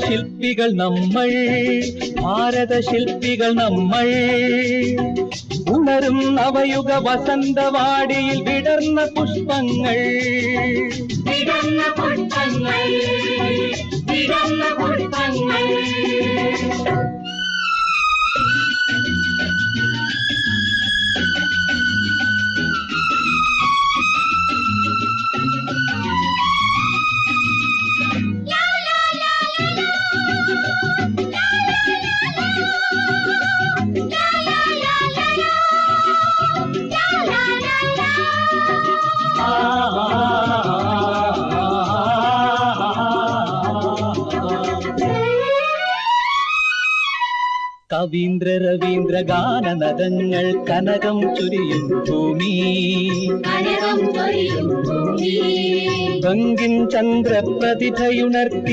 ശില്പികൾ നമ്മൾ, ഭാരതശില്പികൾ നമ്മൾ. ഉണരും നവയുഗ വസന്തവാടിയിൽ വിടർന്ന പുഷ്പങ്ങൾ, വിടർന്ന പുഷ്പങ്ങൾ, വിടർന്ന പുഷ്പങ്ങൾ. കവീന്ദ്ര രവീന്ദ്ര ഗാനനദങ്ങൾ കനകം ചൊരിയും ഭൂമി, കനകം ചൊരിയും ഭൂമി. ബങ്കിൻ ചന്ദ്രപ്രതിഭയുണർത്തി